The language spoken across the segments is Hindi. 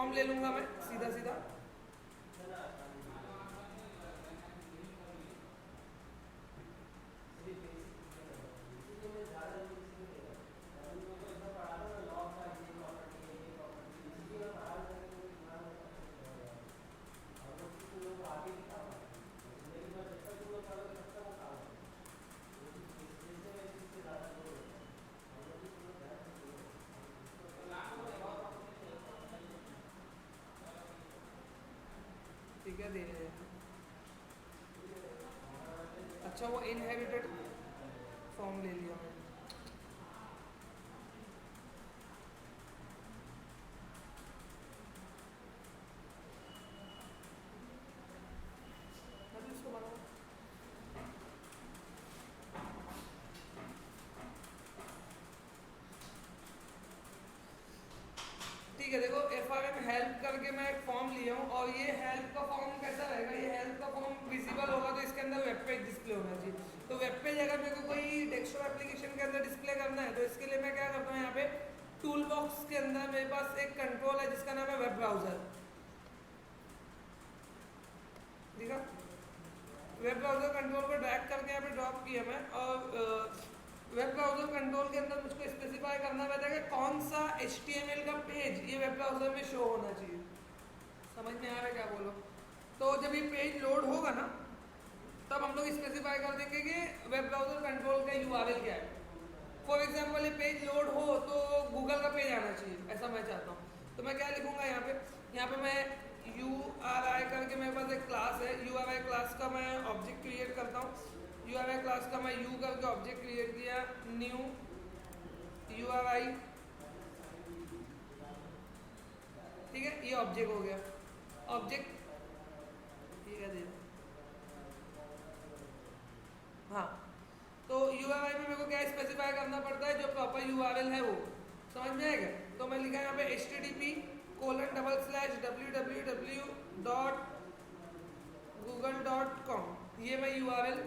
फॉर्म ले लूंगा मैं सीधा सीधा। ठीक है, दे रहे हैं। अच्छा, वो इनहेरिटेड फॉर्म ले लिया मैंने। अभी इसको बनाओ। ठीक है, देखो एफ आर एम हेल्प करके मैं एक फॉर्म लिया हूँ और ये हेल्प का फॉर्म कैसा रहेगा, ये हेल्प का फॉर्म विजिबल होगा तो इसके अंदर वेब पेज डिस्प्ले होना चाहिए। तो वेब पेज अगर मेरे को कोई डेस्कटॉप एप्लीकेशन के अंदर डिस्प्ले करना है तो इसके लिए मैं क्या करता हूँ, यहाँ पे टूल बॉक्स के अंदर मेरे पास एक कंट्रोल है जिसका नाम है वेब ब्राउजर। ठीक है, वेब ब्राउजर कंट्रोल को ड्रैग करके यहाँ पे ड्रॉप किया मैं और वेब ब्राउजर कंट्रोल के अंदर मुझको स्पेसिफाई करना पड़ता है कि कौन सा HTML का पेज ये वेब ब्राउजर में शो होना चाहिए। समझ में आ रहा है क्या बोलो? तो जब ये पेज लोड होगा ना तब हम लोग स्पेसिफाई कर देंगे कि वेब ब्राउजर कंट्रोल का URL क्या है। फॉर एग्जाम्पल ये पेज लोड हो तो गूगल का पेज आना चाहिए, ऐसा मैं चाहता हूँ। तो मैं क्या लिखूंगा यहाँ पे मैं URI करके मेरे पास एक क्लास है, URI क्लास का मैं ऑब्जेक्ट क्रिएट करता हूँ। URI क्लास का मैं U करके ऑब्जेक्ट क्रिएट किया, न्यू URI। ठीक है, ये ऑब्जेक्ट हो गया ऑब्जेक्ट। ठीक है, दे हाँ। तो URI में मेरे को क्या स्पेसिफाई करना पड़ता है, जो प्रॉपर URL है वो। समझ में आएगा? तो मैं लिखा यहाँ पे http://www.google.com, ये मैं URL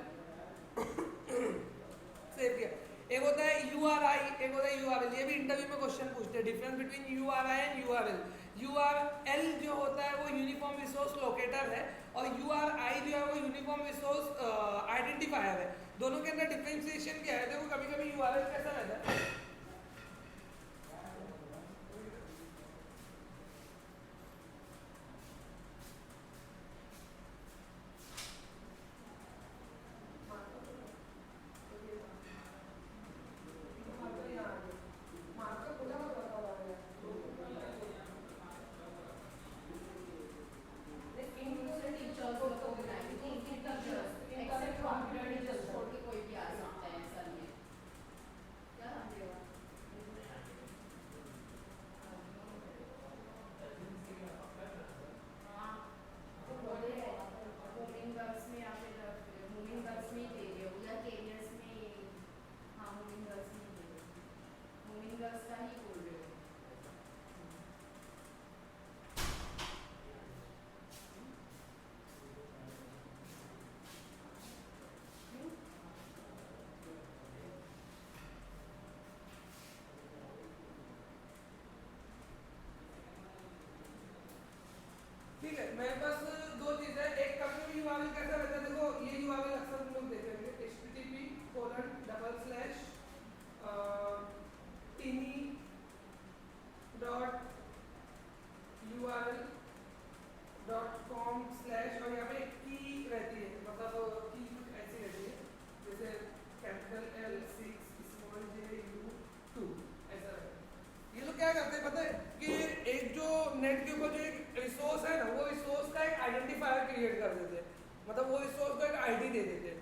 सेव किया। एक होता है URI, एक होता है URL। ये भी इंटरव्यू में क्वेश्चन पूछते हैं, difference between URI and URL। URL जो होता है वो यूनिफॉर्म रिसोर्स लोकेटर है और URI जो है वो यूनिफॉर्म रिसोर्स आइडेंटिफायर है। दोनों के अंदर डिफरेंशिएशन क्या है? देखो कभी कभी URL कैसा रहता है, ठीक है। मेरे पास दो चीज है, एक कभी भी URL कैसा रहता है, देखो ये URL अक्सर तुम लोग देख रहे हैं http://tiny.url.com/ और यहाँ पे एक की रहती है, मतलब की ऐसी रहती है जैसे कैपिटल L6 ऐसा रहता है। ये लोग क्या करते हैं पता है कि एक जो नेट के ऊपर जो एक रिसोर्स है ना, वो रिसोर्स का एक आइडेंटिफायर क्रिएट कर देते हैं, मतलब वो रिसोर्स को एक ID दे देते हैं।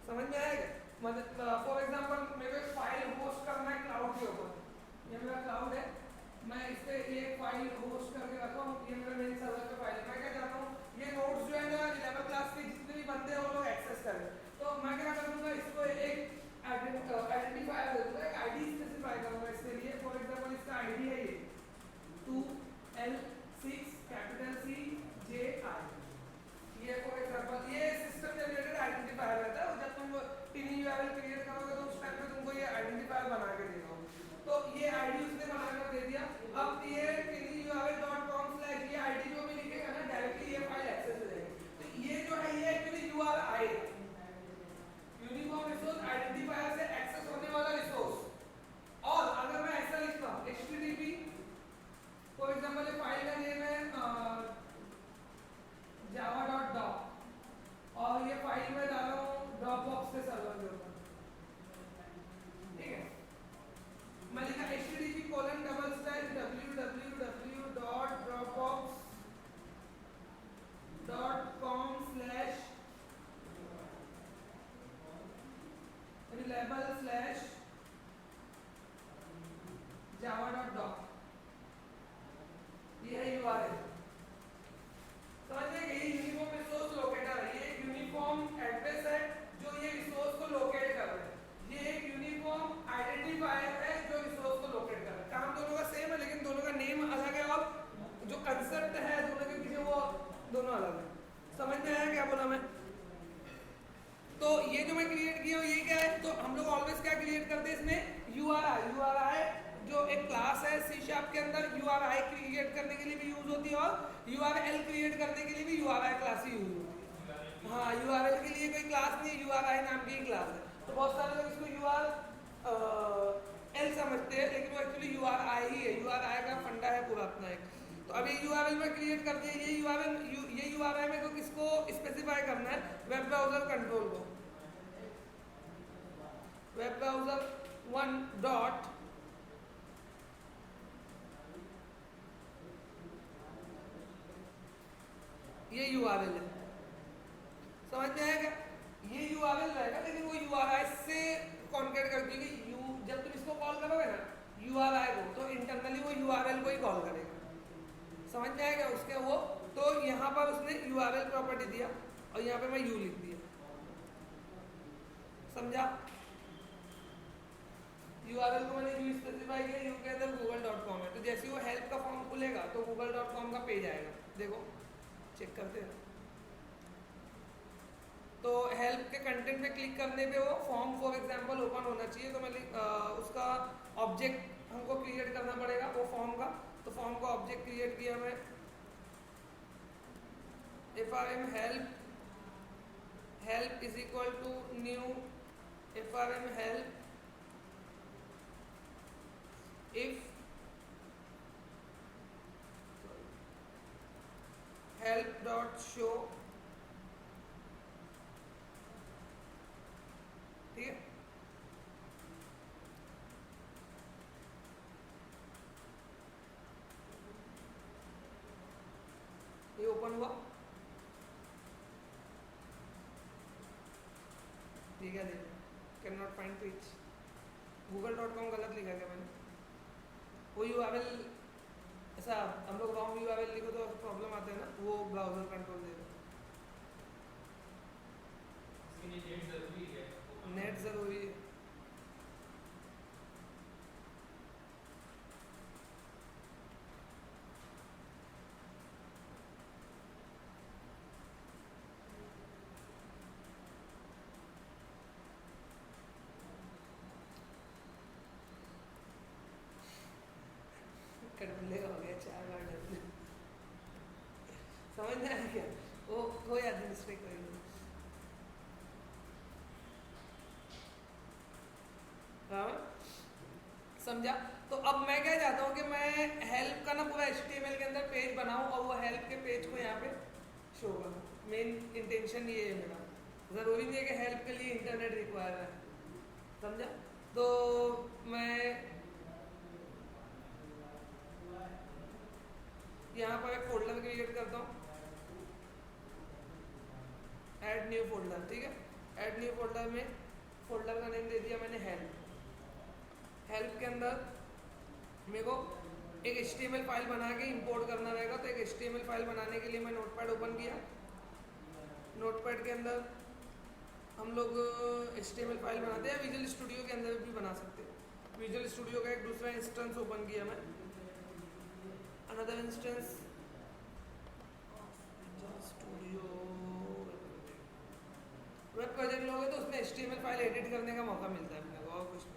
समझ में आएगा? मतलब फॉर एग्जांपल मेरे को एक फाइल होस्ट करना है क्लाउड के ऊपर, ये मेरा क्लाउड है, मैं इस पे ये फाइल होस्ट करके रखा हूँ, ये मेरा मेन सर्वर पे फाइल है। मैं क्या चाहता हूँ ये नोट्स जो है ना 11th क्लास के जितने भी बंदे हैं वो लोग एक्सेस करें, तो मैं क्या करूँगा इसको एक आइडेंटिफायर दे दूंगा, एक ID स्पेसिफाई करूंगा इसके लिए। फॉर एग्जांपल इसका ID है ये 2L6CJI। ये फॉर एग्जांपल ये सिस्टम जनरेटेड आइडेंटिफायर रहता है और जब तुम टिनी URL क्रिएट करोगे तो उस टाइम पे तुमको ये आइडेंटिफायर बना के देगा। तो ये ID उसने बना कर दे दिया। अब ये tinyurl.com/ available/java.doc, ये है URL। समझ में ये यूनिफॉर्म रिसोर्स लोकेटर है, ये यूनिफॉर्म एड्रेस है जो ये रिसोर्स को लोकेट कर रहा है, ये एक यूनिफॉर्म आइडेंटिफायर है जो रिसोर्स को लोकेट कर रहा है। काम दोनों का सेम है लेकिन दोनों का नेम अलग है और जो कंसेप्ट है दोनों के पीछे वो दोनों अलग है। समझ में आया क्या बोला मैं? तो ये जो मैं क्रिएट किया हूँ ये क्या है, तो हम लोग ऑलवेज क्या क्रिएट करते हैं इसमें URI जो एक क्लास है C# के अंदर URI क्रिएट करने के लिए भी यूज होती है और URL क्रिएट करने के लिए भी URI क्लास ही यूज होती है। हाँ, URL के लिए कोई क्लास नहीं है, URI नाम की क्लास है। तो बहुत सारे लोग इसको URL समझते हैं लेकिन वो एक्चुअली URI ही है, URI का फंडा है पूरा अपना एक। तो अभी URL में क्रिएट कर दिया, ये URI में को किसको स्पेसिफाई करना है, वेब ब्राउजर कंट्रोल को। वेब ब्राउजर 1 डॉट ये URL है। समझ में आएगा? ये URL रहेगा लेकिन वो URI से कॉन्केट कर देगी। जब तुम इसको कॉल करोगे ना URI को, तो इंटरनली वो URL को ही कॉल करेगा। समझ में आएगा उसके वो? तो यहाँ पर उसने URL प्रॉपर्टी दिया और यहाँ पे मैं U लिख दिया। समझा? URL को मैंने U स्पेसिफाई किया, U के अंदर google.com है। तो जैसे वो हेल्प का फॉर्म खुलेगा तो google.com का पेज आएगा। देखो चेक करते हैं। तो हेल्प के कंटेंट पे क्लिक करने पे वो फॉर्म फॉर एग्जांपल ओपन होना चाहिए। तो मैं उसका ऑब्जेक्ट हमको क्रिएट करना पड़ेगा वो फॉर्म का। तो फॉर्म का ऑब्जेक्ट क्रिएट किया मैं, FRM help is equal to new FRM help if help.show, ठीक है। ये ओपन हुआ, ठीक है। देखो can not find page, google.com गलत लिखा क्या मैंने? वो URL ऐसा हम लोग रॉन्ग URL लिखो तो प्रॉब्लम आते हैं ना, वो ब्राउजर कंट्रोल देगा। नेट जरूरी है। कटले हो गया 4 बार डर। समझ में आया क्या? वो कोई आदमी मिस्टेक करेगा। हाँ समझा? तो अब मैं क्या चाहता हूँ कि मैं हेल्प का ना पूरा HTML के अंदर पेज बनाऊँ और वो हेल्प के पेज को यहाँ पे शो करूँ। मेन इंटेंशन ये है मेरा। ज़रूरी नहीं है कि हेल्प के लिए इंटरनेट रिक्वायर है। समझा? तो मैं यहाँ पर एक फोल्डर क्रिएट करता हूँ, ऐड न्यू फोल्डर, ठीक है। ऐड न्यू फोल्डर में फोल्डर का नेम दे दिया मैंने हेल्प। हेल्प के अंदर मेरे को एक HTML फाइल बना के इंपोर्ट करना रहेगा। तो एक HTML फाइल बनाने के लिए मैं नोटपैड ओपन किया। नोटपैड के अंदर हम लोग HTML फाइल बनाते हैं, विजुअल स्टूडियो के अंदर भी बना सकते हैं। विजुअल स्टूडियो का एक दूसरा इंस्टेंस ओपन किया मैं, another instance studio. Web project लोगे तो उसमें HTML फाइल एडिट करने का मौका मिलता है अपने को, और कुछ नहीं।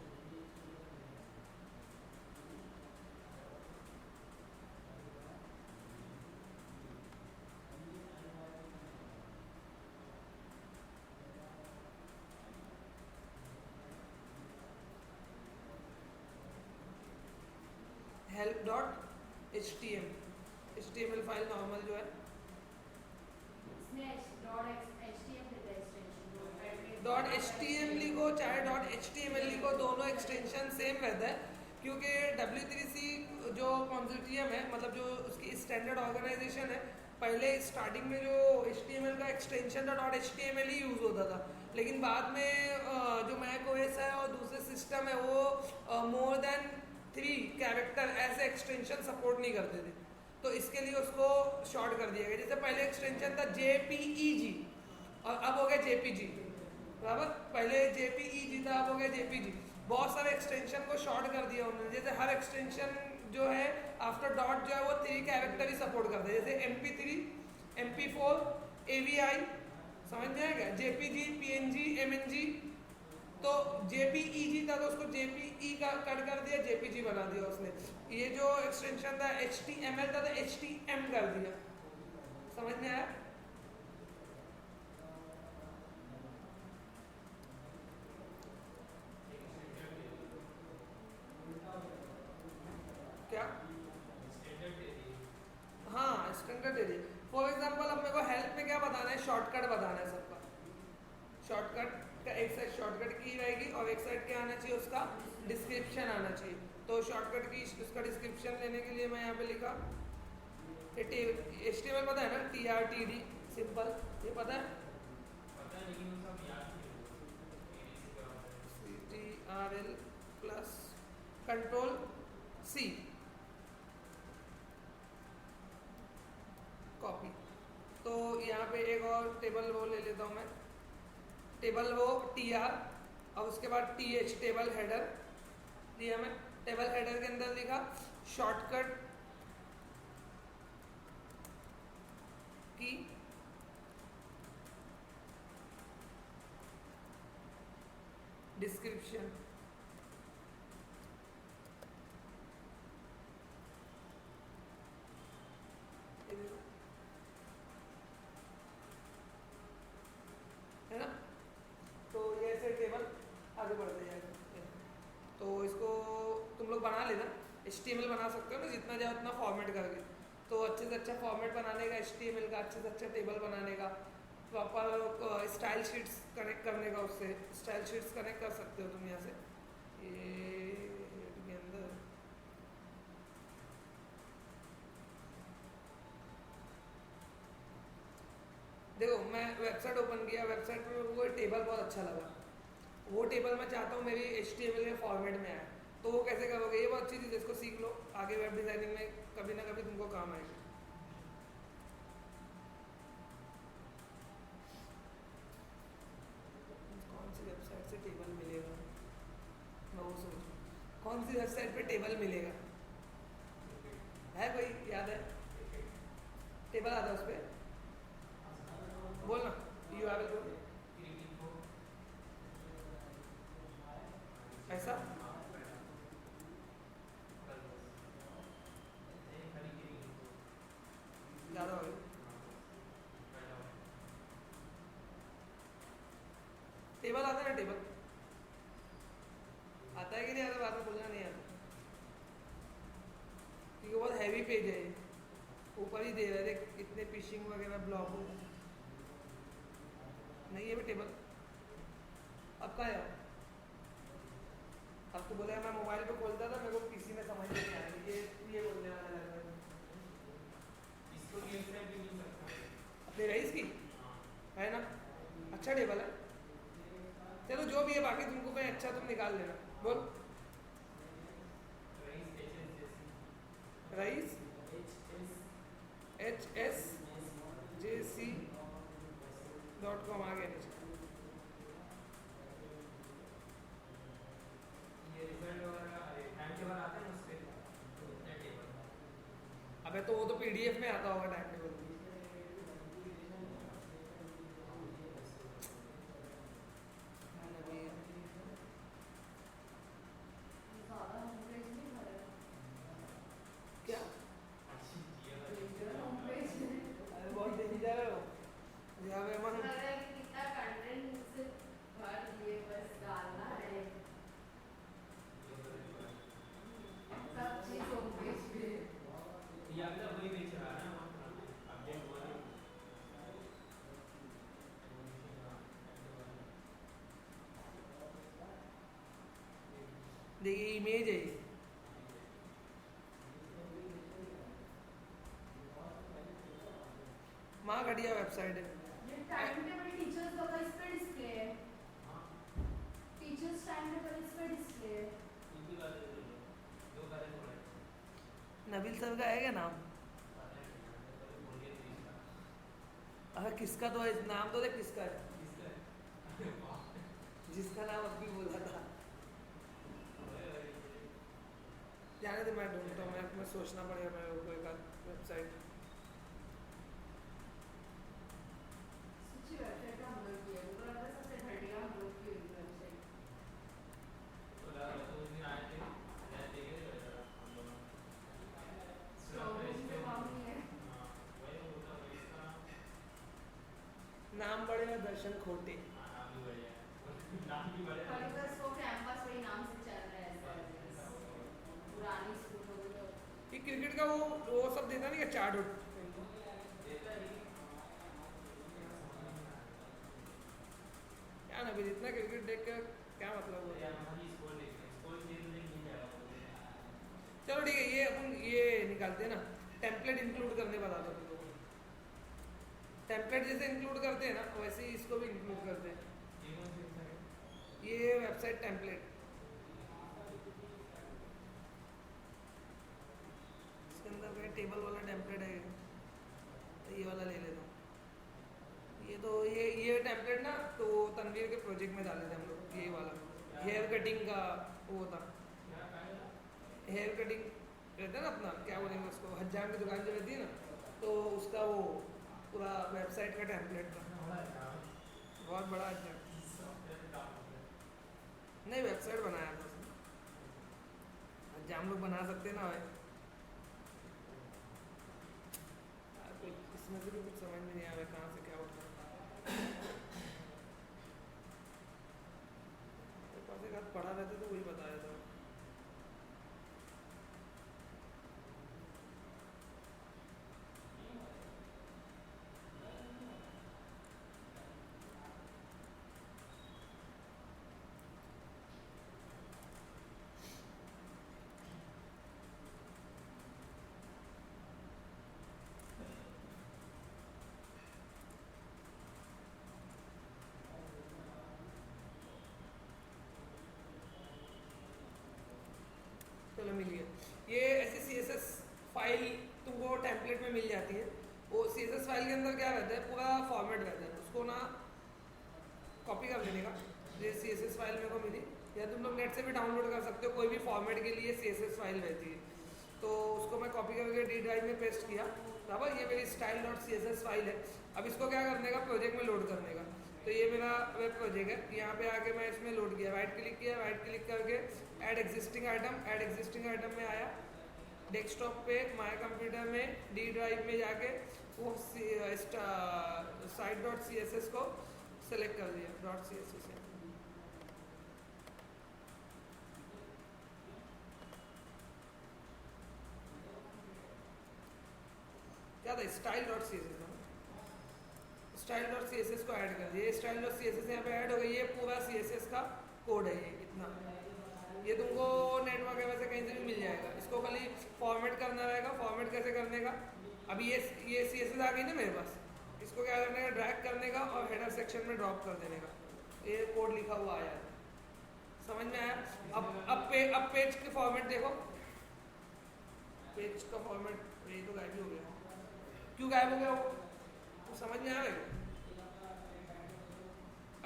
help.html फाइल नॉर्मल जो है .html लिखो चाहे .html लिखो, दोनों एक्सटेंशन सेम रहता है। क्योंकि W3C जो कंसोर्टियम है, मतलब जो उसकी स्टैंडर्ड ऑर्गेनाइजेशन है, पहले स्टार्टिंग में जो HTML का एक्सटेंशन था .html ही यूज़ होता था। लेकिन बाद में जो मैक OS है और सिस्टम है वो मोर देन 3 कैरेक्टर ऐसे एक्सटेंशन सपोर्ट नहीं करते थे, तो इसके लिए उसको शॉर्ट कर दिया गया। जैसे पहले एक्सटेंशन था JPEG और अब हो गया JPG, बराबर। पहले JPEG था, अब हो गया JPG। बहुत सारे एक्सटेंशन को शॉर्ट कर दिया उन्होंने। जैसे हर एक्सटेंशन जो है आफ्टर डॉट जो है वो 3 कैरेक्टर ही सपोर्ट करते हैं, जैसे MP3, MP4, AVI, समझ में आएगा, JPG, PNG, MNG। तो JPEG था तो उसको JPE का कट कर दिया, JPG बना दिया उसने। ये जो एक्सटेंशन था HTML था तो HTM कर दिया, समझ में आया। क्या? हाँ, स्टैंडर्ड एरिया। फॉर एग्जांपल अब मेरे को हेल्प में क्या बताना है, शॉर्टकट बताना है सबका। शॉर्टकट का एक साइड शॉर्टकट की रहेगी और एक साइड क्या आना चाहिए, उसका डिस्क्रिप्शन आना चाहिए। तो शॉर्टकट की उसका डिस्क्रिप्शन लेने के लिए मैं यहाँ पे लिखा HTML पता है ना, TRTD सिंपल, ये पता है, CTRL प्लस Ctrl+C कॉपी। तो यहाँ पे एक और टेबल वो ले लेता हूँ मैं, टेबल वो TR और उसके बाद TH टेबल हेडर लिया मैं। टेबल हेडर के अंदर लिखा शॉर्टकट की डिस्क्रिप्शन। है ना, तो ये ऐसे टेबल आगे बढ़ते जाएगा। तो इसको तुम लोग बना लेना, HTML बना सकते हो ना, जितना जाए उतना फॉर्मेट करके। तो अच्छे से अच्छा फॉर्मेट बनाने का HTML का, अच्छे से अच्छा टेबल बनाने का, प्रॉपर स्टाइल शीट्स कनेक्ट करने का, उससे स्टाइल शीट्स कनेक्ट कर सकते हो तुम यहाँ से। ये के अंदर देखो, मैं वेबसाइट ओपन किया, वेबसाइट में वो टेबल बहुत अच्छा लगा, वो टेबल मैं चाहता हूँ मेरी HTML के फॉर्मेट में आए। तो वो कैसे करोगे, ये बहुत अच्छी चीज़ है, इसको सीख लो, आगे वेब डिज़ाइनिंग में कभी ना कभी तुमको काम आएगी। कौन सी वेबसाइट से टेबल मिलेगा, मैं वो सोचूं कौन सी वेबसाइट पे टेबल मिलेगा, है कोई याद है? टेबल आता है उस पर, बोलना, यू हैव ऐसा। ज़्यादा हो गया, टेबल आता है ना, टेबल आता है कि नहीं आता, बाद में बोलना नहीं आता, क्योंकि बहुत हैवी पेज है, ऊपर ही दे रहे थे कितने फिशिंग वगैरह ब्लॉक हो। नहीं है भी टेबल, अब कहाँ है? अब तो बोले मैं मोबाइल पे खोलता था, मेरे को PC में समझ नहीं आया, ये बोलने वाला है। इसको अपने रईस की है ना, अच्छा टेबल है। चलो जो भी है, बाकी तुमको कहीं अच्छा तुम निकाल लेना। बोल, रईस HSJC.com आ गया नीचे। अबे तो वो तो PDF में आता होगा टाइम टेबल। क्या अरे बहुत देखी जा रहे हो, यहाँ पे मन देखिए इमेज है ये, माँ घटिया वेबसाइट है। ये टाइम टेबल टीचर्स का इस पे डिस्प्ले है, टीचर्स टाइम टेबल इस पे डिस्प्ले नबील सर का है क्या नाम? अरे किसका तो है, नाम तो देख किसका है, जिसका नाम अभी बोला था। जाने दे, मैं ढूंढता हूँ, मैं सोचना पड़ेगा मेरे को एक आध वेबसाइट। सच्ची वेबसाइट का हम लोग की है, मुझे लगता है सबसे घटिया हम लोग की होगी वेबसाइट। स्ट्रॉन्ग रूम से काम नहीं है। नाम बढ़ेगा दर्शन खोटे। कभी बस वो कैंपस वही नाम से चल रहा है ऐसा है, पुरानी स्कूल हो गई तो। ये क्रिकेट का वो सब देता नहीं क्या, चार्ट उट? क्या ना भाई, इतना क्रिकेट देख कर क्या मतलब होता है? चलो ठीक है, ये अपन ये निकालते हैं ना, टेम्पलेट इंक्लूड करने बता दो तुम लोगों को। टेम्पलेट जैसे इंक्लूड करते हैं ना, वैसे ही इसको भी इंक्लूड करते हैं। ये वेबसाइट टेम्पलेट, इसके अंदर कोई टेबल वाला टेम्पलेट है, तो ये वाला ले लेता हूँ। ये तो ये टेम्पलेट ना तो तनवीर के प्रोजेक्ट में डाले थे हम लोग, ये वाला हेयर कटिंग का वो था। हेयर कटिंग रहता है ना अपना, क्या बोलेंगे उसको, हज्जाम की दुकान जो रहती है ना, तो उसका वो पूरा वेबसाइट का टेम्पलेट था, बहुत बड़ा हज्जाम। नहीं, वेबसाइट बनाया था उसने, हज्जाम लोग बना सकते हैं ना भाई। यार कोई इसमें से भी कुछ समझ में नहीं आ रहा कहाँ से क्या होता है। मेरे पास एक आध पढ़ा रहता तो वही बता देता। चलो मिल गया। ये ऐसी सी एस एस फाइल तुमको टेम्पलेट में मिल जाती है। वो सी एस एस फाइल के अंदर क्या रहता है, पूरा फॉर्मेट रहता है, उसको ना कॉपी कर लेने का। ये सी एस एस फाइल मेरे को मिली, या तुम लोग नेट से भी डाउनलोड कर सकते हो, कोई भी फॉर्मेट के लिए सी एस एस फाइल रहती है। तो उसको मैं कॉपी करके डी ड्राइव में पेस्ट किया, बराबर। ये मेरी style dot C S S file है। अब इसको क्या करने का, प्रोजेक्ट में लोड करने का। तो ये मेरा वेब प्रोजेक्ट है, यहाँ पे आके मैं इसमें लोड किया, राइट क्लिक किया, राइट क्लिक करके add existing item, add existing item में आया, डेस्कटॉप पे माय कंप्यूटर में डी ड्राइव में जाके वो site dot C S S को सेलेक्ट कर दिया, डॉट सी एस एस। क्या था, style dot C S S था, style dot C S S को ऐड कर दिया। Style dot C S S यहाँ पे ऐड हो गई, ये पूरा सी एस एस का कोड है, ये इतना। ये तुमको नेट वगैरह से कहीं से भी मिल जाएगा। इसको खाली फॉर्मेट करना रहेगा। फॉर्मेट कैसे करने का, अभी ये सी एस एस आ गई ना मेरे पास, इसको क्या करने का, ड्रैग करने का और हेडर सेक्शन में ड्रॉप कर देने का, ये कोड लिखा हुआ आया है। समझ में आया? अब पेज के फॉर्मेट देखो, पेज का फॉर्मेट, ये तो गायब ही हो गया। क्यों गायब हो गया वो समझ में आया?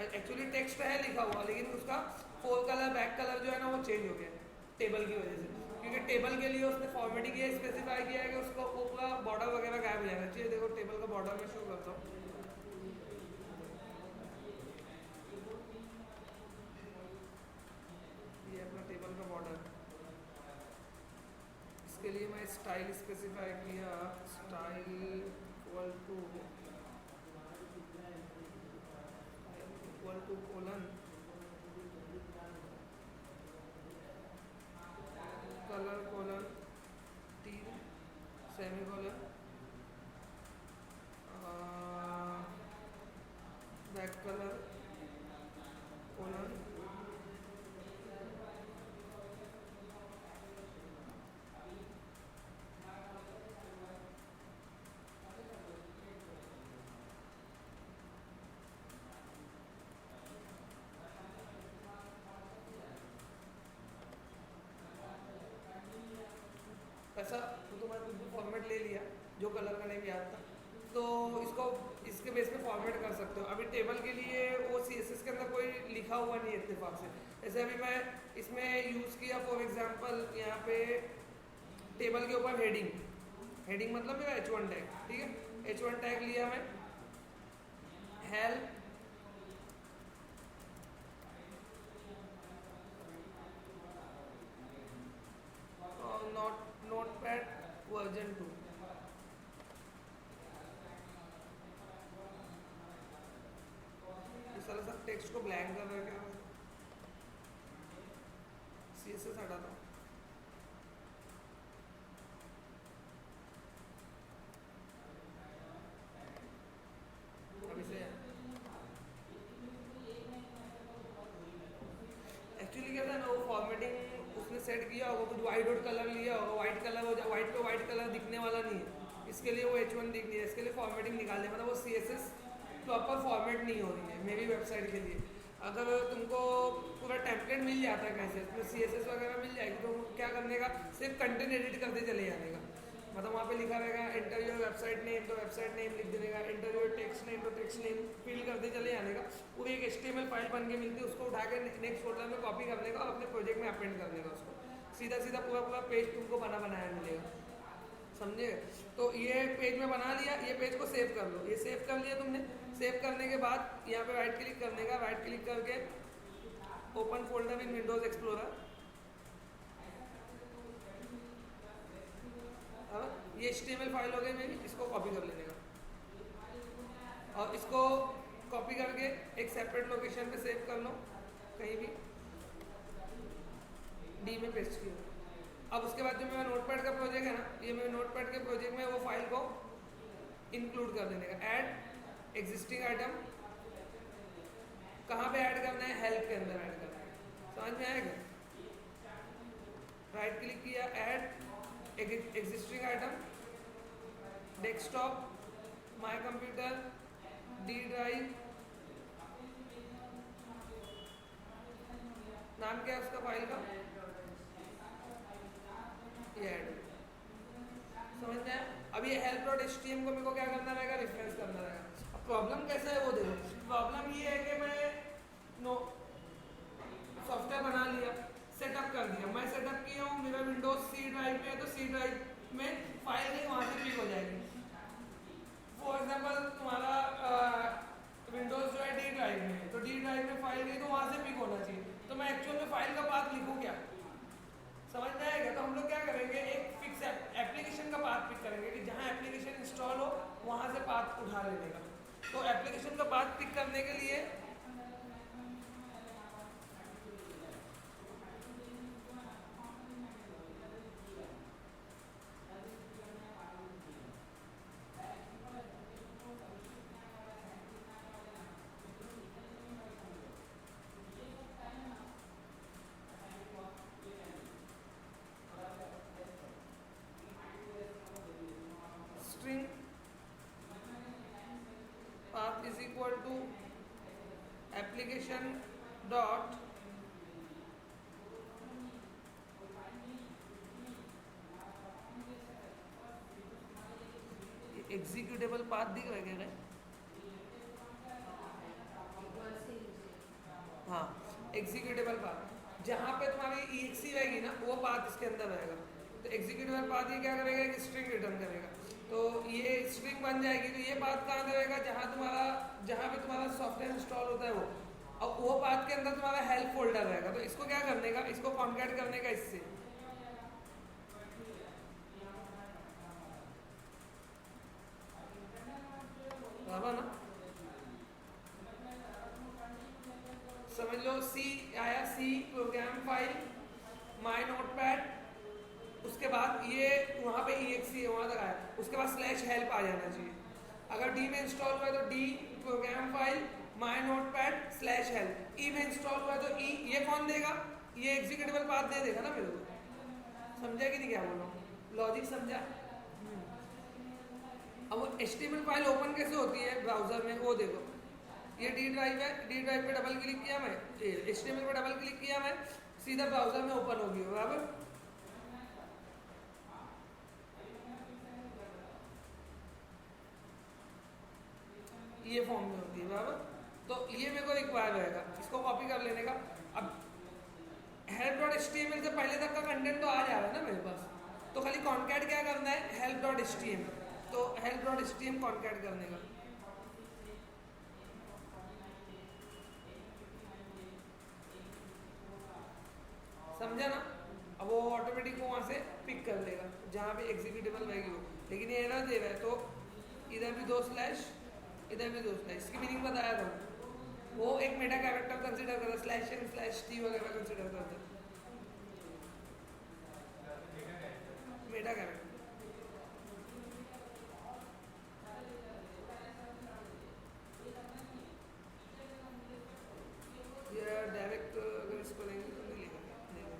एक्चुअली टेक्स्ट है लिखा हुआ, लेकिन उसका फोर कलर बैक कलर जो है ना वो चेंज हो गया टेबल की वजह से, क्योंकि टेबल के लिए उसने फॉर्मेटिंग ये स्पेसिफाई किया है कि उसको वो पूरा बॉर्डर वगैरह गायब हो जाना चाहिए। देखो टेबल का बॉर्डर में शो करता हूँ, ये अपना टेबल का बॉर्डर। इसके लिए मैं स्टाइल स्पेसिफाई किया, style equal to colon colour colon 3 semicolon back colour colon ऐसा। तो तुम मैं कुछ भी फॉर्मेट ले लिया जो कलर का नेम याद था, तो इसको इसके बेस पे फॉर्मेट कर सकते हो। अभी टेबल के लिए वो CSS के अंदर कोई लिखा हुआ नहीं है इत्तेफाक से। जैसे अभी मैं इसमें यूज़ किया फॉर एग्जांपल यहाँ पे टेबल के ऊपर हेडिंग मतलब मेरा H1 टैग, ठीक है। H1 टैग लिया मैं, हेल्प नोटपैड वर्जन 2, इस तरह से टेक्स्ट को ब्लैंक कर रहे क्या, CSS हटा दो। अब इसे एक्चुअली क्या था ना, वो फॉर्मेटिंग उसने सेट किया होगा, कुछ वाइट आउट कलर लिया होगा, वाइट कलर हो जाए, वाइट पे वाइट कलर दिखने वाला नहीं है, इसके लिए वो H1 दिख नहीं है, इसके लिए फॉर्मेटिंग निकालने मतलब वो CSS प्रॉपर फॉर्मेट नहीं हो रही है मेरी वेबसाइट के लिए। अगर तुमको पूरा टेम्पलेट मिल जाता है कैसे उसमें CSS वगैरह मिल जाएगी, तो क्या करने का, सिर्फ कंटेंट एडिट करते चले जाने का। मतलब वहाँ पे लिखा रहेगा एंटर योर वेबसाइट नेम, तो वेबसाइट नेम लिख देने का, एंटर योर टेक्स्ट नेम, तो टेक्स्ट नेम फिल करते चले जाने का। पूरी एक HTML फाइल बन के मिलती है, उसको उठा के नेक्स्ट फोल्डर में कॉपी करने का और अपने प्रोजेक्ट में अपेंड करने का उसको, सीधा सीधा पूरा पेज तुमको बनाया मिलेगा, समझे। तो ये पेज में बना लिया, ये पेज को सेव कर लो, ये सेव कर लिया तुमने। सेव करने के बाद यहाँ पे राइट क्लिक करने का, राइट क्लिक करके ओपन फोल्डर इन विंडोज एक्सप्लोरर। अब ये HTML फाइल हो गई मेरी, इसको कॉपी कर लेने का और इसको कॉपी करके एक सेपरेट लोकेशन पे सेव कर लो कहीं भी, डी में पेस्ट किया। अब उसके बाद जो मेरा नोटपैड का प्रोजेक्ट है ना, ये मेरे नोटपैड के प्रोजेक्ट में वो फाइल को इंक्लूड कर देने का। ऐड एग्जिस्टिंग आइटम, कहाँ पे ऐड करना है, हेल्प के अंदर ऐड करना है, समझ में आएगा। राइट क्लिक किया, add existing item, desktop, my computer, D drive, नाम क्या है उसका फाइल का, ये ऐड, समझ में आया। अब ये help.htm को मेरे को क्या करना रहेगा, रेफरेंस करना रहेगा। अब प्रॉब्लम कैसा है वो देखो, प्रॉब्लम ये है कि मैं सॉफ्टवेयर बना लिया, सेटअप कर दिया, मैं सेटअप किया हूँ, मेरा विंडोज C ड्राइव में है, तो C ड्राइव में फाइल नहीं वहाँ से पिक हो जाएगी। फॉर एग्जाम्पल तुम्हारा विंडोज जो है D ड्राइव में है, तो D ड्राइव में फाइल गई तो वहाँ से पिक होना चाहिए, तो मैं एक्चुअल में फाइल का पाथ लिखूँ क्या, समझ में आएगा। तो हम लोग क्या करेंगे, एक फिक्स एप्लीकेशन का पाथ पिक करेंगे कि जहाँ एप्लीकेशन इंस्टॉल हो वहाँ से पाथ उठा लेने का। तो एप्लीकेशन का पाथ पिक करने के लिए string path is equal to application dot executable path दिख रहा है क्या, हाँ एग्जीक्यूटेबल पाथ, जहाँ पे तुम्हारी exe रहेगी ना वो पाथ इसके अंदर रहेगा। तो एग्जीक्यूटेबल पाथ ये क्या करेगा, एक स्ट्रिंग रिटर्न करेगा, तो ये स्ट्रिंग बन जाएगी। तो ये पाथ कहाँ रहेगा, जहाँ पे तुम्हारा सॉफ्टवेयर इंस्टॉल होता है वो, और वो पाथ के अंदर तुम्हारा हेल्प फोल्डर रहेगा। तो इसको क्या करने का, इसको कॉन्कैट करने का इससे, बराबर ना, समझ लो। C आया, C program file, my notepad, उसके बाद ये वहाँ पे exe है वहाँ तक आया, उसके बाद /help आ जाना चाहिए। अगर D में इंस्टॉल हुआ है तो D program file, my notepad /help, E में इंस्टॉल हुआ है तो E, ये कौन देगा, ये एग्जीक्यूटेबल पाथ दे देगा ना मेरे को, समझा कि नहीं क्या बोल रहा हूँ, लॉजिक समझा। अब वो HTML फाइल ओपन कैसे होती है ब्राउजर में, वो देखो, ये D ड्राइव है, D ड्राइव पे डबल क्लिक किया मैं, HTML पे डबल क्लिक किया मैं, सीधा ब्राउजर में ओपन होगी, बराबर। ये फॉर्म में होती है बराबर। तो ये मेरे को रिक्वायर रहेगा, इसको कॉपी कर लेने का। अब help.html से पहले तक का कंटेंट तो आ जाएगा ना मेरे पास, तो खाली कॉन्कैट क्या करना है, help.html। तो help.html कॉन्कैट करने का, समझा ना। अब वो ऑटोमेटिक को वहाँ से पिक कर लेगा जहाँ पे एग्जीक्यूटेबल रहेगी वो। लेकिन ये एरर दे रहा है, तो इधर भी 2 स्लैश, इधर भी 2 स्लैश। इसकी मीनिंग बताया था, वो एक मेटा कैरेक्टर कंसीडर करता है, स्लैश एन स्लैश टी वगैरह कंसीडर करता है मेटा कैरेक्टर। ये डायरेक्ट अगर इसको लेंगे तो नहीं लेगा, नहीं लेगा।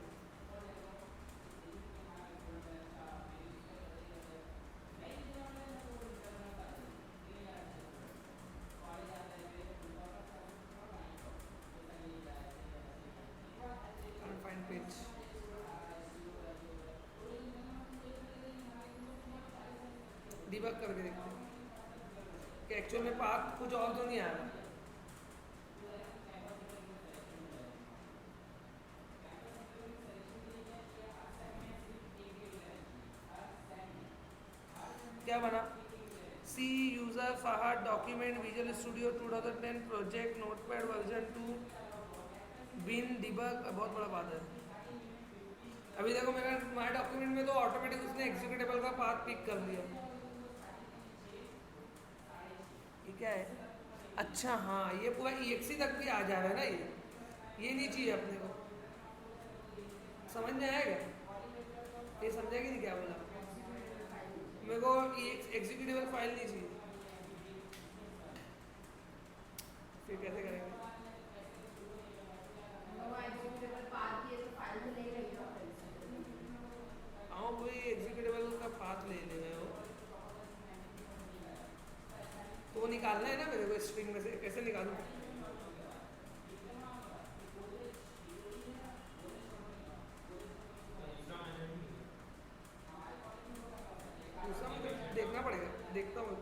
Can't find page। डिबग करके देखते हैं कि एक्चुअल में पाथ कुछ और तो नहीं आ रहा। क्या बना, C user Fahad document visual studio 2010 project notepad version 2 bin debug. बहुत बड़ा बात है। अभी देखो मेरा माय डॉक्यूमेंट में तो ऑटोमेटिक उसने एग्जीक्यूटेबल का पाथ पिक कर लिया। ये क्या है, अच्छा हाँ, ये पूरा EXE तक भी आ जा रहा है ना, ये नहीं चाहिए अपने को। समझ में आएगा, ये समझेगी नहीं क्या बोला मेरे को, ये एग्जीक्यूटेबल फाइल नहीं चाहिए। फिर कैसे करेंगे, हाँ कोई एग्जीक्यूटेबल का पाथ ले ले रहे हो तो निकालना है ना मेरे को स्ट्रिंग में से, कैसे निकालूं। दूसरा मुझे देखना पड़ेगा, देखता हूँ।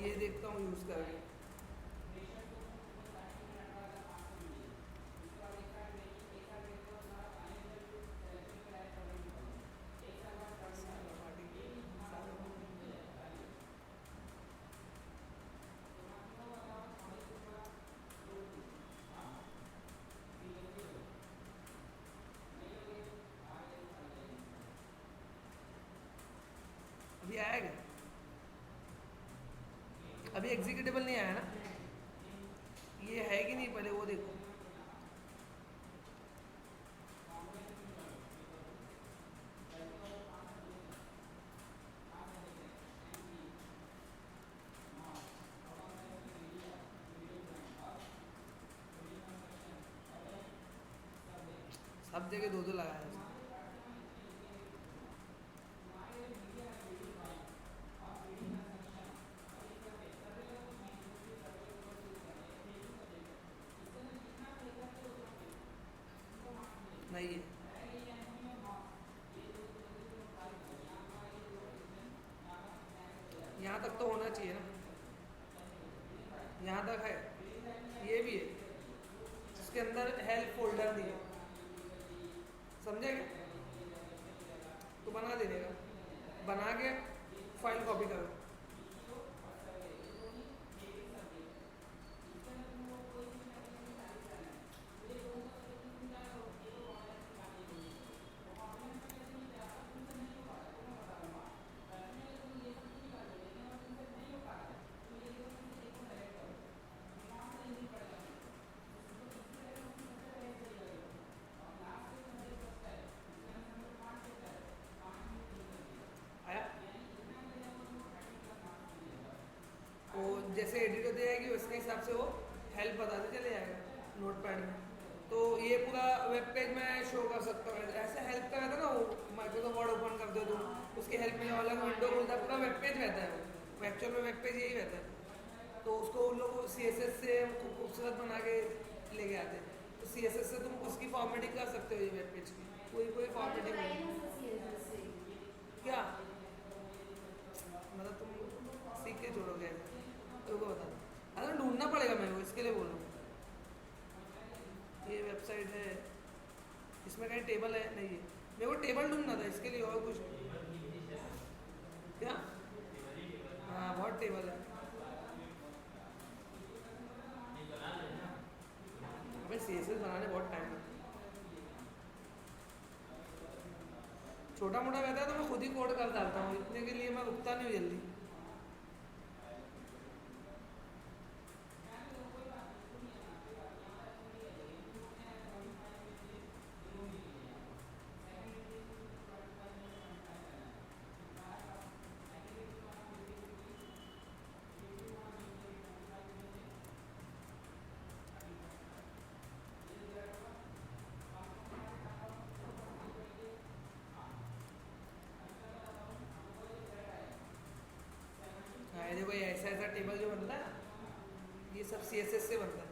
ये देखता हूँ यूज़ करके। अभी आएगा, अभी एग्जीक्यूटेबल नहीं आया ना, ये है कि नहीं पहले वो देखो। सब जगह 2-2 लगाया है उसने। नहीं है, यहाँ तक तो होना चाहिए ना, यहाँ तक है, ये भी है, इसके अंदर हेल्प फोल्डर नहीं है, समझेगा। तो बना देने का, बना के फाइल कॉपी करो। आया, वो जैसे एडिट होती जाएगी उसके हिसाब से वो हेल्प बताते चले जाएगा नोटपैड में। तो ये पूरा वेब पेज मैं शो कर सकता हूँ। ऐसे हेल्प का रहता है ना, वो माइक्रोसॉफ्ट वर्ड ओपन कर दो तुम, उसके हेल्प में जो अलग विंडो खुलता है, पूरा वेब पेज रहता है वो एक्चुअल में वेब पेज यही रहता है। तो उसको उन लोग CSS से खूबसूरत बना के लेके आते हैं। तो CSS से तुम उसकी फॉर्मेटिंग कर सकते हो ये वेब पेज की, कोई फॉर्मेटिंग नहीं। क्या मतलब तुम सीख के छोड़ोगे ऐसे, तो को बता दो। अरे ढूंढना पड़ेगा मेरे को, इसके लिए बोल रहा हूँ। ये वेबसाइट है, इसमें कहीं टेबल है नहीं है, मेरे को टेबल ढूंढना था इसके लिए, और कुछ क्या। हाँ बहुत टेबल है। अबे CSS बनाने बहुत टाइम लगता है, छोटा मोटा रहता है तो मैं खुद ही कोड कर डालता हूँ, इतने के लिए मैं रुकता नहीं हूँ जल्दी। हाँ ये देखो, ये ऐसा ऐसा टेबल जो बनता है ना, ये सब CSS से बनता है।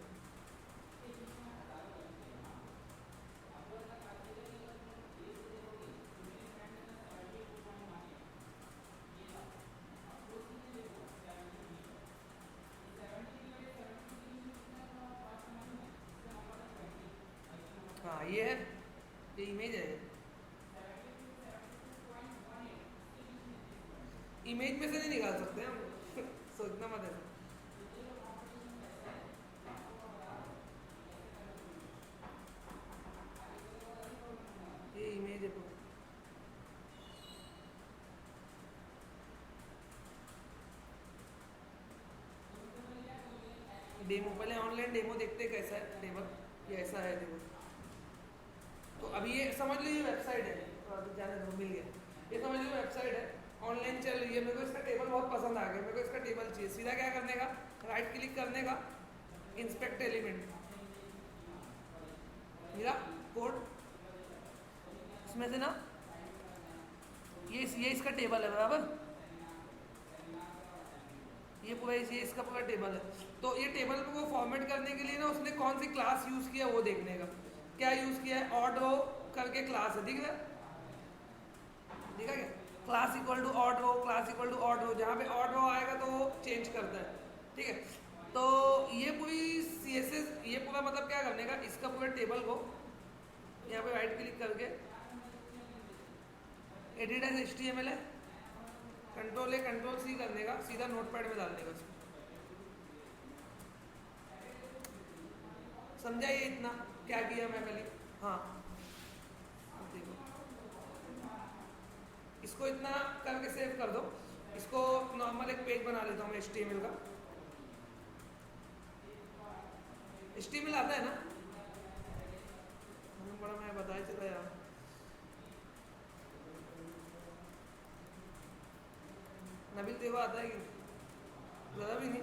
हाँ ये है, ये इमेज है, इमेज में से नहीं निकाल सकते हम सोचना मत ऐसा। ये इमेज है पूरा। डेमो, पहले ऑनलाइन डेमो देखते हैं कैसा है टेबल, ये ऐसा है देखो। तो अभी ये समझ लो ये वेबसाइट है, तो जाने दो, मिल गया। ये समझ लो वेबसाइट है, ऑनलाइन चल रही है, मेरे को इसका टेबल बहुत पसंद आ गया, मेरे को इसका टेबल चाहिए। सीधा क्या करने का, राइट क्लिक करने का, इंस्पेक्ट एलिमेंट, मेरा कोड इसमें से ना, ये इसका टेबल है बराबर, ये पूरा ये इसका पूरा टेबल है। तो ये टेबल को फॉर्मेट करने के लिए ना उसने कौन सी क्लास यूज किया वो देखने का। क्या यूज किया है, ऑड रो करके क्लास है, दिख रहा है, दिखा क्या, class equal to odd row, class equal to odd row, जहाँ पे ऑड रो आएगा तो वो चेंज करता है, ठीक है। तो ये पूरी CSS, ये पूरा मतलब क्या करने का, इसका पूरे टेबल को यहाँ पे राइट क्लिक करके एडिट एज HTML है, Ctrl+A Ctrl+C करने का, सीधा नोटपैड में डालने का इसको। समझा ये इतना क्या किया मैं पहले। हाँ देखो, इसको इतना करके सेव कर दो। इसको नॉर्मल एक पेज बना लेता हूँ मैं HTML का। HTML आता है ना, बड़ा मैं बताया चला यार। नबील देखो आता है कि ज़्यादा भी नहीं।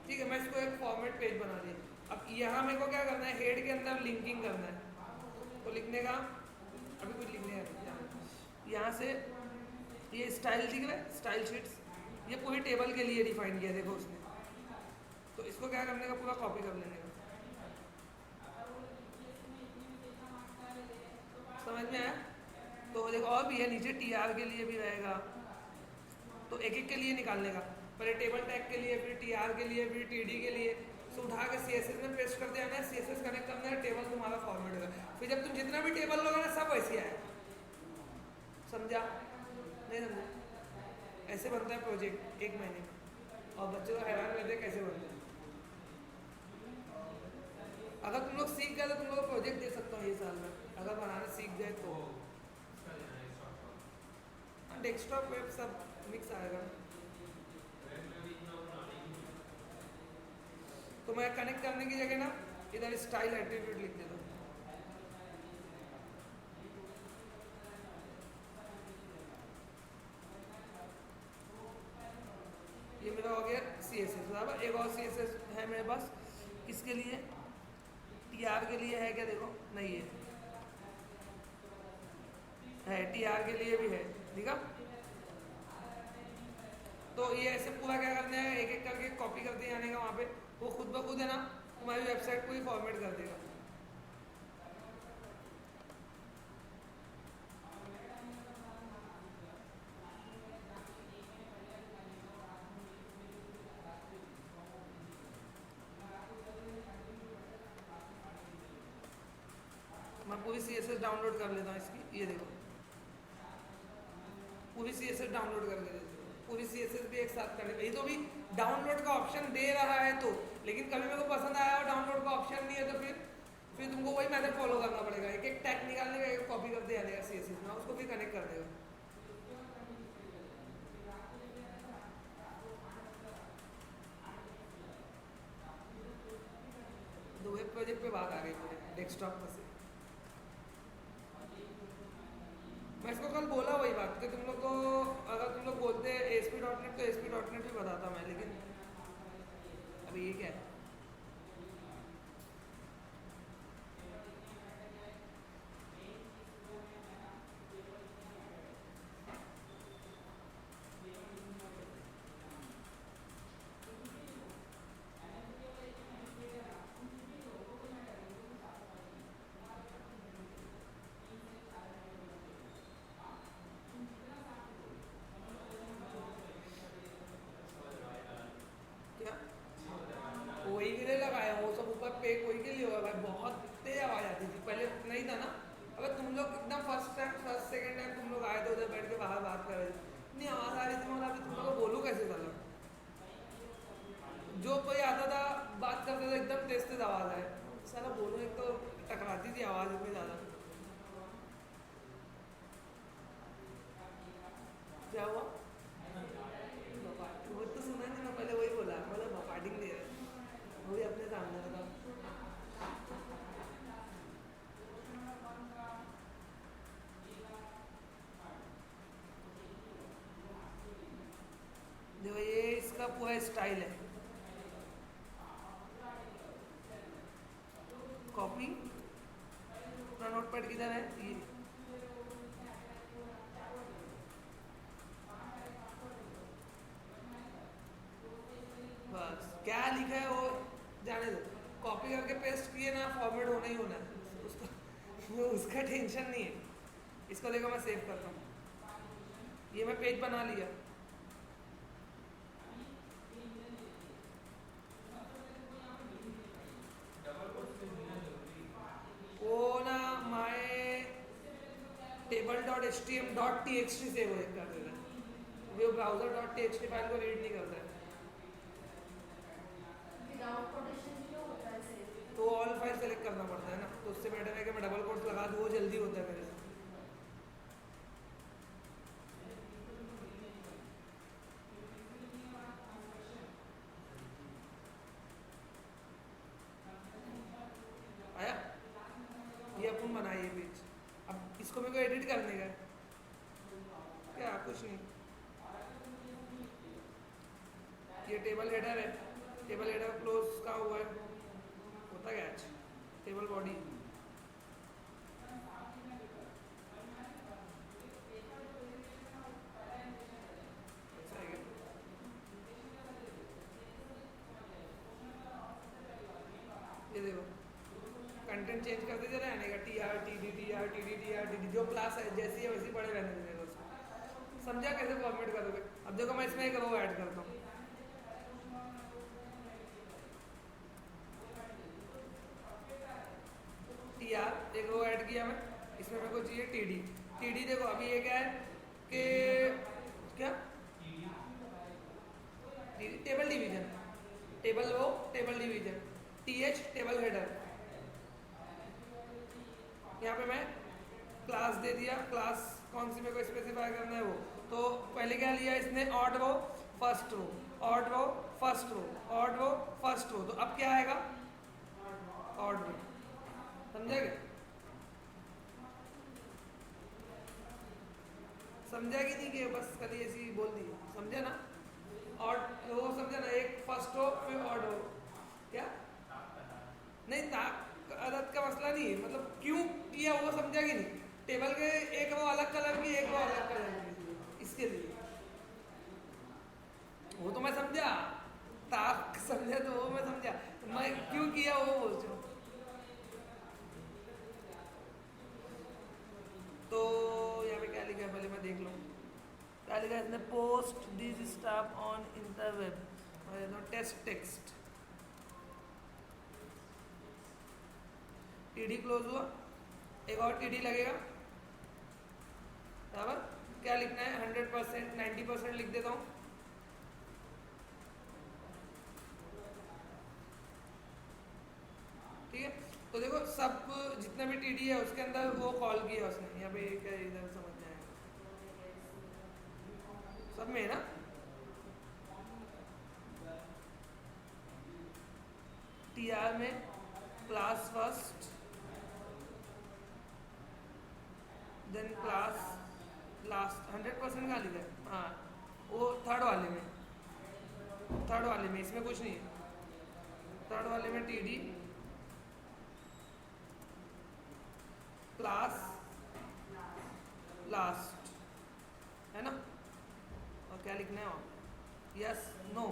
ठीक है, मैं इसको एक फॉर्मेट पेज बना दिया। अब यहाँ मेरे को क्या करना है, हेड के अंदर लिंकिंग करना है। तो लिखने का, अभी कुछ लिखने का, यहाँ से ये स्टाइल दिख रहा है, स्टाइल शीट्स, ये पूरी टेबल के लिए डिफाइन किया देखो उसने। तो इसको क्या करने का, पूरा कॉपी कर लेने का। समझ में आया। तो देखो और भी है नीचे, TR के लिए भी रहेगा, तो एक एक के लिए निकालने का, पहले टेबल टैग के लिए, फिर TR के लिए, फिर TD के लिए। तो उठा के CSS में पेस्ट कर देना है, CSS कनेक्ट करना है, टेबल तुम्हारा फॉर्मेट होगा। फिर जब तुम जितना भी टेबल लोगे ना सब वैसे आएगा। समझा नहीं समझा, ऐसे बनता है प्रोजेक्ट 1 महीने में, और बच्चे तो हैरान रहते हैं कैसे बनता है। अगर तुम लोग सीख गए तो तुम लोग को प्रोजेक्ट दे सकता हूँ ये साल में, अगर बनाना सीख गए तो। डेस्कटॉप वेब सब मिक्स आएगा। तो मैं कनेक्ट करने की जगह ना इधर स्टाइल एट्रीब्यूट लिख देता हूँ। बराबर। एक और CSS है मेरे पास किसके लिए, TR के लिए है क्या, देखो नहीं है TR के लिए भी है, ठीक है। तो ये ऐसे पूरा क्या करना है, एक एक करके कॉपी करते जाने का, वहाँ पे वो खुद ब खुद है ना तुम्हारी वेबसाइट को ही फॉर्मेट कर देगा। मैं पूरी CSS डाउनलोड कर लेता हूँ इसकी, ये देखो पूरी CSS डाउनलोड करके देती हूँ, पूरी CSS भी एक साथ करने, ये तो भी डाउनलोड का ऑप्शन दे रहा है तो, लेकिन कभी मेरे को पसंद आया और डाउनलोड का ऑप्शन नहीं है तो फिर तुमको वही मेथड फॉलो करना पड़ेगा, एक एक टैग निकालने का, एक कॉपी करते जाने का CSS में, उसको भी कनेक्ट कर देगा। तो वेब प्रोजेक्ट पे बात आ गई पूरे डेस्कटॉप पर से। मैं इसको कल बोला वही बात कि तुम लोग को अगर तुम लोग बोलते हैं ASP.NET तो ASP.NET भी बताता मैं, लेकिन अभी ये क्या है। क्या वही के लिए लगाया, वो सब ऊपर पेक वही के लिए हुआ भाई, बहुत तेज आवाज आती थी पहले, नहीं था ना। अगर तुम लोग एकदम फर्स्ट सेकंड टाइम तुम लोग आए थे उधर बैठ के बाहर बात कर रहे थे, इतनी आवाज आ रही थी, मतलब अभी तुम लोग को बोलूँ कैसे चला। जो कोई आता था बात करता था एकदम तेज तेज आवाज आए, सारा बोलूँ एक तो टकराती थी आवाज इतनी ज्यादा। क्या हुआ, वो तो सुना नहीं, मैं पहले वही बोला, बोला बफाटिंग दे रहे, वो भी अपने सामने बताओ। देखो ये इसका पूरा स्टाइल है, कॉपी, अपना नोटपैड किधर है, ये बस क्या लिखा है वो जाने दो, कॉपी करके पेस्ट किए ना, फॉर्मेट होना ही होना है उसका, वो उसका टेंशन नहीं है। इसको देखो मैं सेव करता हूँ, ये मैं पेज बना लिया, वो ना माय table.htm.txt से वो कर देगा, वो browser.txt फाइल को रीड नहीं करता है, विदाउट कोटेशन क्यों होता है सेव? तो ऑल फाइल सेलेक्ट करना पड़ता है ना, तो उससे बेटर है कि मैं डबल कोट्स लगा दूँ, वो जल्दी होता है मेरे से। आया, ये अपन बनाए ये पेज, अब इसको मेरे को एडिट करने का है, क्या कुछ नहीं, ये टेबल हेडर है, टेबल हेडर क्लोज का हुआ है, होता क्या है, टेबल बॉडी, ऐसा है क्या? ये देखो कंटेंट चेंज करते चले आने का, TR TD जो क्लास है जैसी है वैसी पड़े रहने देने का उसको। समझा कैसे फॉर्मेट करोगे। अब देखो मैं इसमें एक रो ऐड करता हूँ, TR एक रो ऐड किया मैं, इसमें मेरे को चाहिए TD देखो अभी ये क्या है कि क्या table division, table row table division, TH table header, यहाँ पे मैं क्लास दे दिया, क्लास कौन सी मेरे को स्पेसिफाई करना है वो, तो पहले क्या लिया इसने, odd row first row, odd row first row, odd row first row, तो अब क्या आएगा ऑड रो, समझा क्या, समझा कि नहीं कि बस कभी ऐसी बोल दी, समझा ना। और वो समझा ना, एक फर्स्ट हो फिर ऑड हो, क्या नहीं ताक अदद का मसला नहीं है, मतलब क्यों किया वो समझा कि नहीं, टेबल के एक रो अलग कलर की एक रो अलग कलर की, इसके लिए वो तो मैं समझा, ताक समझा तो वो मैं समझा, मैं क्यों किया वो बोल रहा हूँ। तो यहाँ पे क्या लिखा है पहले मैं देख लूँ, क्या लिखा है इसने, post this stuff on interweb, test text, TD close हुआ, एक और टीडी लगेगा बराबर, क्या लिखना है 100%, 90% लिख देता हूँ, ठीक है। तो देखो सब जितना भी टीडी है उसके अंदर वो कॉल किया उसने, यहाँ पे एक है, इधर समझ में आएगा, सब में है ना, टीआर में class first, then class last, 100% कहाँ लिखा है, हाँ वो थर्ड वाले में, थर्ड वाले में, इसमें कुछ नहीं है, थर्ड वाले में टीडी क्लास लास्ट है ना, और क्या लिखना है वहाँ, यस नो,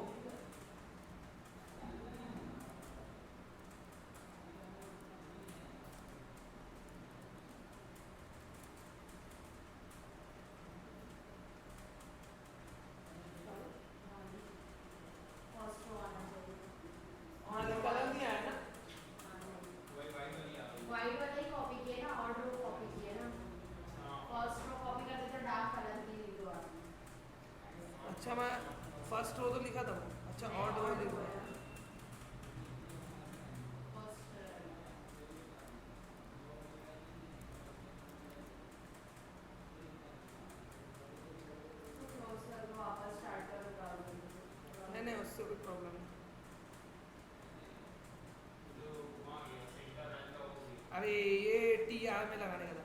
फर्स्ट रो आना चाहिए। हाँ कलर नहीं आया ना, वाइट वाला ही कॉपी किए ना, ऑड रो कॉपी किए ना, फर्स्ट रो कॉपी करते तो डार्क कलर की रो आती। अच्छा मैं फर्स्ट रो तो लिखा था, अच्छा ऑड रो लिखा है, वापस स्टार्ट करो ब्राउजिंग। नहीं नहीं उससे कोई प्रॉब्लम नहीं, अरे ये टी आर में लगाने का था,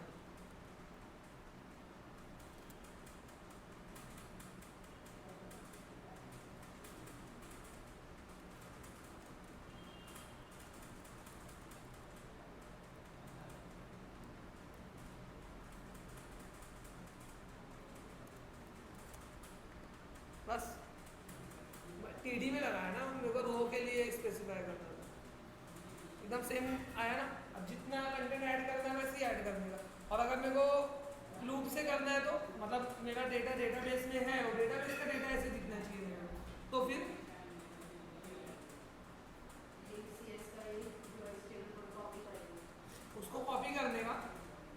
बस टीडी में लगाया ना, मेरे को रो के लिए स्पेसिफाई करना था, एकदम सेम आया ना, अब जितना कंटेंट ऐड करना है वैसे ही ऐड करने का, और अगर मेरे को लूप से करना है तो मतलब मेरा डेटा डेटाबेस में है और डेटाबेस का डेटा ऐसे दिखना चाहिए मेरे को, तो फिर उसको कॉपी करने का,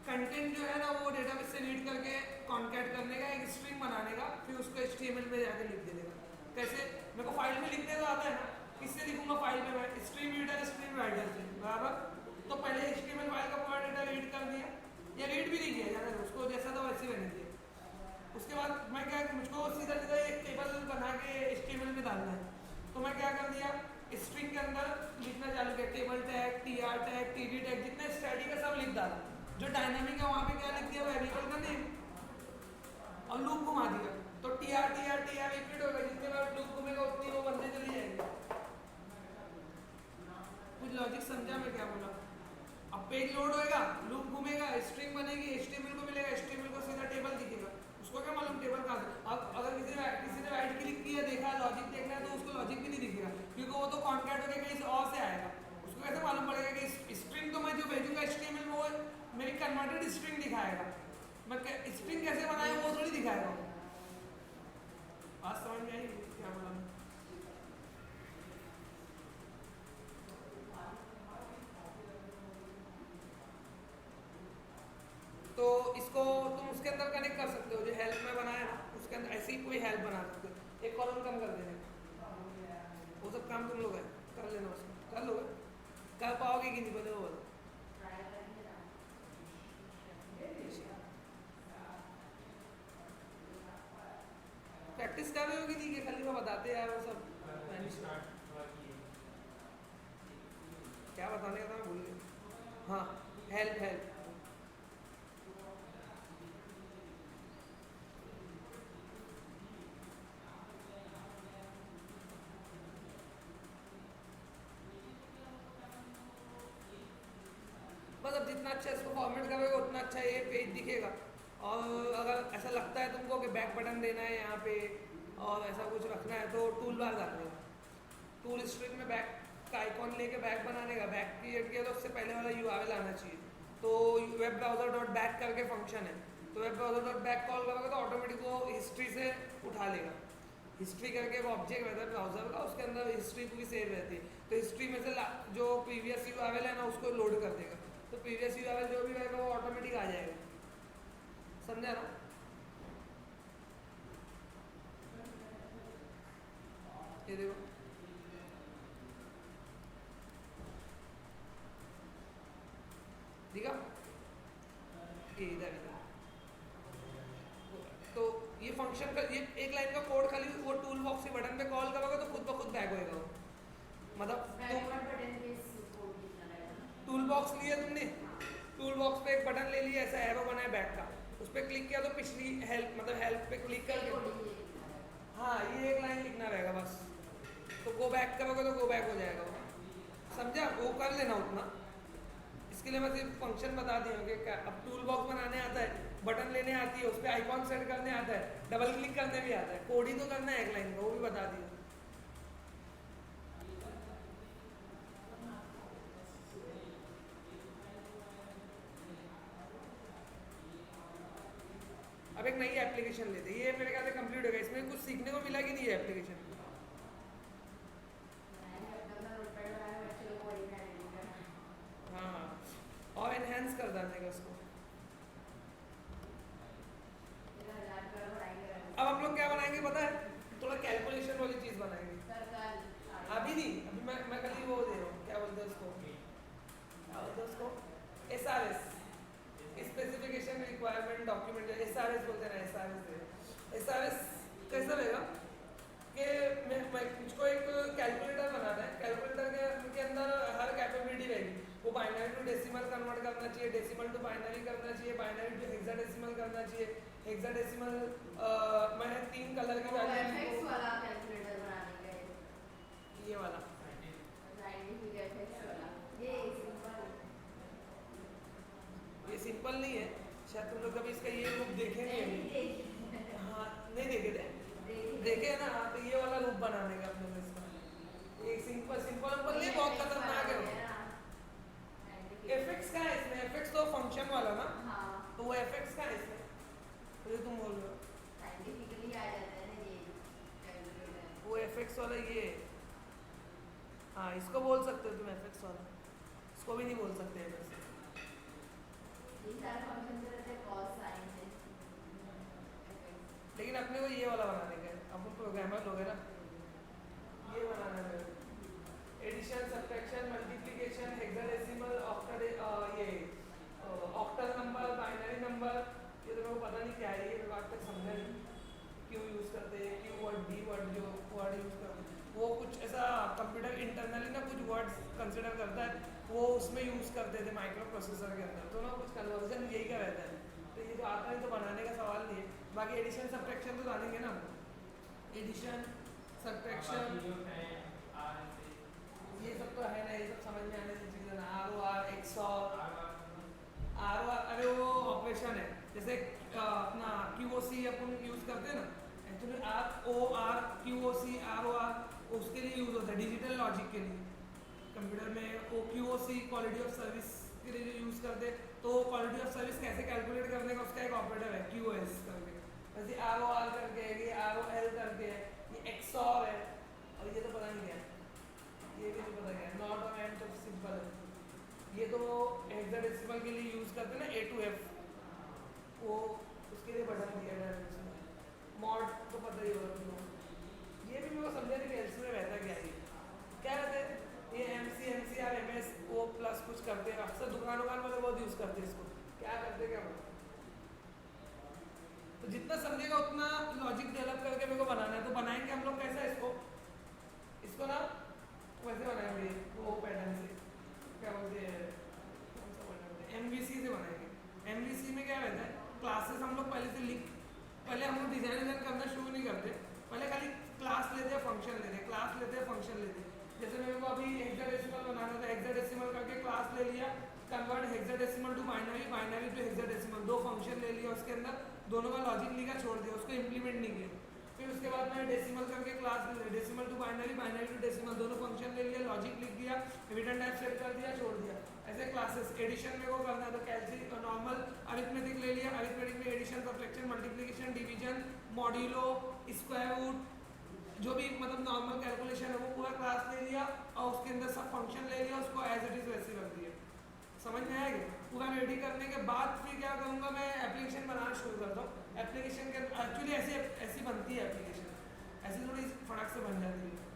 कंटेंट जो है ना वो डेटाबेस से रीड करके कॉन्कैट करने का, एक स्ट्रिंग बनाने का, फिर उसको HTML में जाके लिख देने का, कैसे मेरे को फाइल में लिखने तो आता है ना, किससे लिखूंगा फाइल में, मैं स्ट्रीम रीडर स्ट्रीम राइटर से बराबर, तो पहले HTML फाइल का पूरा डेटा रीड कर दिया, या रीड भी नहीं किया जाना, उसको जैसा था वैसे रहने दिया, उसके बाद मैं क्या, मुझको सीधा सीधा एक टेबल बना के HTML में डालना है, तो मैं क्या कर दिया, स्ट्रिंग के अंदर लिखना चालू किया, table tag, TR tag, TD tag, जितने स्टैटिक है सब लिख डाला, जो डायनामिक है वहाँ पे क्या लिख दिया, वेरिएबल का नेम, और लूप घुमा दिया, तो TR TR TR रिपीट होगा, जितने बार लूप घूमेगा उतनी वो बनते चली जाएगी। कुछ लॉजिक समझा मैं क्या बोला, अब पेज लोड होएगा, लूप घूमेगा, स्ट्रिंग बनेगी, HTML को मिलेगा, HTML को सीधा टेबल दिखेगा, उसको क्या मालूम टेबल कहाँ से, अब अगर किसी ने राइट क्लिक किया देखा लॉजिक देखना है तो उसको लॉजिक भी नहीं दिखेगा, क्योंकि वो तो कॉन्कैट होकर कहीं और से आएगा, उसको कैसे मालूम पड़ेगा कि स्ट्रिंग तो मैं जो भेजूंगा HTML में वो मेरी कन्वर्टेड स्ट्रिंग दिखाएगा, मैं स्ट्रिंग कैसे बनाया वो थोड़ी दिखाएगा, बात समझ में आई क्या बोला। तो इसको तुम उसके अंदर कनेक्ट कर सकते हो, जो हेल्प में बनाया ना उसके अंदर ऐसी कोई हेल्प बना सकते हो, एक कॉलम कम कर देने, वो सब काम तुम लोग है कर लेना, उसको कर लोगे, कर पाओगे कि नहीं पहले वो बताओ, प्रैक्टिस कर रहे हो कि नहीं, कि खाली वो बताते यार वो सब, क्या बताने का था मैं भूल गया, हाँ हेल्प हेल्प, मतलब जितना अच्छा इसको फॉर्मेट करोगे उतना अच्छा ये पेज दिखेगा। और अगर ऐसा लगता है तुमको कि बैक बटन देना है यहाँ पे और ऐसा कुछ रखना है तो टूल बार डाल देगा। टूल स्ट्रिंग में बैक का आइकॉन लेके बैक बनाने का, बैक क्रिएट किया तो उससे पहले वाला यूआरएल आना चाहिए। तो वेब ब्राउजर डॉट बैक करके फंक्शन है, तो web browser dot back call करोगे तो ऑटोमेटिक वो हिस्ट्री से उठा लेगा। हिस्ट्री करके एक ऑब्जेक्ट रहता है ब्राउजर का, उसके अंदर हिस्ट्री पूरी सेव रहती है। तो हिस्ट्री में से जो प्रीवियस यूआरएल है ना उसको लोड कर देगा, तो प्रीवियस यूआरएल जो भी रहेगा वो ऑटोमेटिक आ जाएगा। समझा ना? ये देखो दिखा, ये इधर इधर। तो ये फंक्शन का ये एक लाइन का कोड खाली वो टूल बॉक्स के बटन पे कॉल करोगे तो खुद ब खुद बैक होएगा वो। मतलब टूल बॉक्स लिया तुमने, टूल बॉक्स पे एक बटन ले लिया, ऐसा एरो बना है बैक का, उस पर क्लिक किया तो पिछली हेल्प मतलब हेल्प पे क्लिक करके हाँ ये एक लाइन लिखना रहेगा बस। तो गो बैक करोगे तो गो बैक हो जाएगा वो। समझा? वो कर लेना उतना। इसके लिए मैं सिर्फ फंक्शन बता दी हूँ कि अब टूल बॉक्स बनाने आता है, बटन लेने आती है, उस पर आइकॉन सेट करने आता है, डबल क्लिक करने भी आता है, कोड ही तो करना है एक लाइन का, वो भी बता दिया। अब एक नई एप्लीकेशन लेते, ये मेरे ख्याल से कंप्लीट हो गया। इसमें कुछ सीखने को मिला कि नहीं है एप्लीकेशन? हाँ और एनहेंस कर डालने का उसको। अब हम लोग क्या बनाएंगे पता है? थोड़ा कैलकुलेशन वाली चीज बनाएंगे। अभी नहीं, अभी मैं कल ही वो दे रहा हूँ, क्या बोलते हैं उसको, क्या बोलते हैं उसको, SRS specification requirement document, SRS बोलते हैं ना, SRS कैसा रहेगा कि मैं मुझको एक कैलकुलेटर बनाना है, कैलकुलेटर के अंदर हर कैपेबिलिटी रहेगी। वो बाइनरी टू डेसिमल कन्वर्ट करना चाहिए, डेसिमल टू बाइनरी करना चाहिए, बाइनरी टू हेक्साडेसिमल करना चाहिए, हेक्साडेसिमल मैं 3 कलर की वैल्यू वाला कैलकुलेटर बनाने का ये वाला साइंटिफिक एफेक्ट्स वाला ये सिंपल नहीं है, शायद तुम लोग कभी इसका ये रूप देखे नहीं है। हाँ नहीं देखे थे, देखे ना? हाँ तो ये वाला रूप बनाने का अपने को इसका। एक सिंपल सिंपल नहीं, बहुत खतरनाक है। एफेक्ट्स का है इसमें, एफेक्ट्स तो फंक्शन वाला ना, तो वो एफेक्ट्स का है इसमें, तो तुम बोल रहे हो साइंटिफिकली आ जाता है ना ये कैलकुलेटर। वो एफेक्ट्स वाला ये। हाँ इसको बोल सकते हो तुम एफेक्ट्स वाला, इसको भी नहीं बोल सकते एफेक्ट्स। ये सारे फंक्शन से रहते हैं कॉस साइन से। लेकिन अपने को ये वाला बनाने का है, अपन प्रोग्रामर लोग है ना, ये बनाना है। Addition, subtraction, multiplication, hexadecimal, octal number, binary number, ये तो मेरे को पता नहीं क्या है, ये मेरे को आज तक समझा नहीं क्यों यूज़ करते हैं, क्यू वर्ड डी वर्ड जो वर्ड यूज़ करते हैं वो कुछ ऐसा कंप्यूटर इंटरनली ना कुछ वर्ड्स कंसिडर करता है, वो उसमें यूज़ करते थे माइक्रो प्रोसेसर के अंदर, तो ना कुछ कन्वर्जन यही का रहता है। तो ये तो आता है तो बनाने का सवाल नहीं है। बाकी एडिशन सब्ट्रैक्शन तो जानेंगे ना, एडिशन सब्ट्रैक्शन ये सब तो है ना, ये सब समझ में आने की चीज़ें ना। ROR, XOR, ROR अरे वो ऑपरेशन है, जैसे अपना QOC अपन यूज़ करते हैं ना, एक्चुअली ROR QOC ROR उसके लिए यूज़ होता है, डिजिटल लॉजिक के लिए। कंप्यूटर में वो QOC क्वालिटी ऑफ सर्विस के लिए जो यूज़ करते हैं, तो क्वालिटी ऑफ सर्विस कैसे कैलकुलेट करने का उसका एक ऑपरेटर है QoS करके, वैसे ROR करके है, ये ROL करके है, ये XOR है, और ये तो पता नहीं क्या है, ये भी नहीं पता क्या है, नॉट और एंड तो सिंपल है। ये तो हेक्साडेसिमल के लिए यूज़ करते हैं ना A to F, वो उसके लिए बटन दिया गया है इसमें। मॉड तो पता ही होगा तुमको, ये भी मेरे को समझा नहीं कि एल्सी में रहता क्या है, क्या रहता है ये MC MCR MS वो प्लस कुछ करते हैं, अक्सर दुकान वाले बहुत यूज़ करते हैं इसको, क्या करते क्या बोलते। तो जितना समझेगा उतना लॉजिक डेवलप करके मेरे को बनाना है, तो बनाएंगे हम लोग कैसा इसको ना वैसे बनाएंगे, वो पैटर्न से, क्या बोलते हैं, कौन सा पैटर्न, MVC से बनाएंगे। MVC में क्या रहता है, क्लासेस हम लोग पहले हम लोग डिजाइन करना शुरू नहीं करते, पहले खाली क्लास लेते हैं फंक्शन लेते हैं, क्लास लेते हैं फंक्शन लेते हैं। जैसे मेरे को अभी हेक्साडेसिमल बनाना था, हेक्साडेसिमल करके क्लास ले लिया, convert hexadecimal to binary, binary to hexadecimal, दो फंक्शन ले लिया उसके अंदर, दोनों का लॉजिक लिखा छोड़ दिया, उसको इंप्लीमेंट नहीं किया। फिर उसके बाद मैंने डेसिमल करके क्लास ले लिया, decimal to binary, binary to decimal, दोनों फंक्शन ले लिया, लॉजिक लिख दिया, रिटर्न टाइप सेट कर दिया, छोड़ दिया। ऐसे क्लासेस एडिशन में वो करना है तो कैलसी नॉर्मल अरिथमेटिक ले लिया, अरिथमेटिक में addition, subtraction, multiplication, division, modulo, square root, जो भी मतलब नॉर्मल कैलकुलेशन है वो पूरा क्लास ले लिया और उसके अंदर सब फंक्शन ले लिया, उसको एज इट इज वैसे रख दिया। समझ में आएगा? पूरा रेडी करने के बाद फिर क्या करूँगा, मैं एप्लीकेशन बनाना शुरू करता हूँ। एप्लीकेशन के एक्चुअली ऐसी बनती है एप्लीकेशन, ऐसी थोड़ी फटाक से बन जाती है।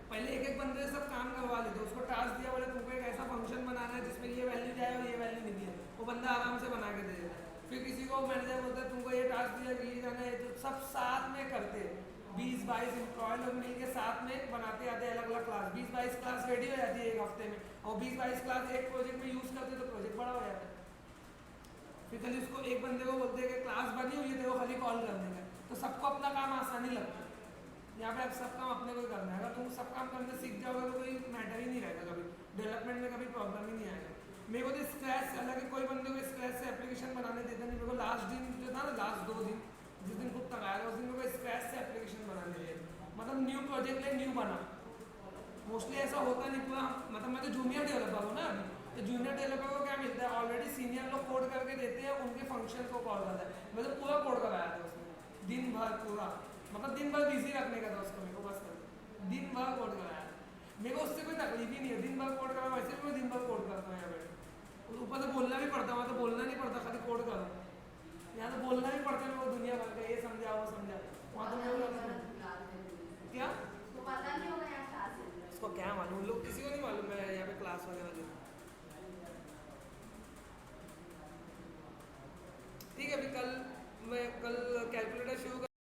पहले एक एक बंदे से सब काम करवा लेते, उसको टास्क दिया, बोले तुमको एक ऐसा फंक्शन बनाना है जिसमें ये वैल्यू जाए और ये वैल्यू नहीं दिए, वो बंदा आराम से बना के दे देता है। फिर किसी को मैनेजर बोलता है तुमको ये टास्क दिया कि ये जाना है, तो सब साथ में करते हैं। 20-22 एम्प्लॉय लोग मिलकर साथ में बनाते आते अलग अलग क्लास, 20-22 क्लास रेडी हो जाती है एक हफ्ते में, और 20-22 क्लास एक प्रोजेक्ट में यूज़ करते तो प्रोजेक्ट बड़ा हो जाता है। फिर खाली उसको एक बंदे को बोलते हैं कि क्लास बनी हुई है तो वो खाली कॉल कर देगा, तो सबको अपना काम आसानी लगता है। यहाँ पे अब सब काम अपने को ही करना है, अगर तुम सब काम करने सीख जाओगे तो कोई मैटर ही नहीं रहेगा, कभी डेवलपमेंट में कभी प्रॉब्लम ही नहीं आएगा। मेरे को तो स्क्रैच से, हालांकि कोई बंदे को स्क्रैच से एप्लीकेशन बनाने देता नहीं, मेरे को लास्ट दिन जो था ना, लास्ट 2 दिन जिस दिन खुद तक आया था, उस दिन मेरे को स्क्रैच से एप्लीकेशन बनाने दिए, मतलब न्यू प्रोजेक्ट ले न्यू बना। मोस्टली ऐसा होता नहीं पूरा, मतलब मैं तो जूनियर डेवलपर हूँ ना अभी, तो जूनियर डेवलपर को क्या मिलता है, ऑलरेडी सीनियर लोग कोड करके देते हैं, उनके फंक्शन को कॉल करता है। मैं तो पूरा कोड कराया था उसमें दिन भर, पूरा मतलब दिन भर बिजी रखने का था उसको, मेरे को बस दिन भर कोड कराया। मेरे को उससे कोई तकलीफ ही नहीं है, दिन भर कोड करा, वैसे भी मैं दिन भर कोड करता हूँ यहाँ पे। ऊपर से बोलना भी पड़ता, वहाँ तो बोलना नहीं पड़ता, खाली कोड करो। यहाँ तो बोलना भी पड़ता है, मेरे को दुनिया भर का, ये समझा वो समझा, वहाँ तो मेरे को क्या पता नहीं होगा यहाँ क्लास है। उसको क्या मालूम, लोग किसी को नहीं मालूम है यहाँ पे क्लास वगैरह जो। ठीक है, अभी कल मैं कल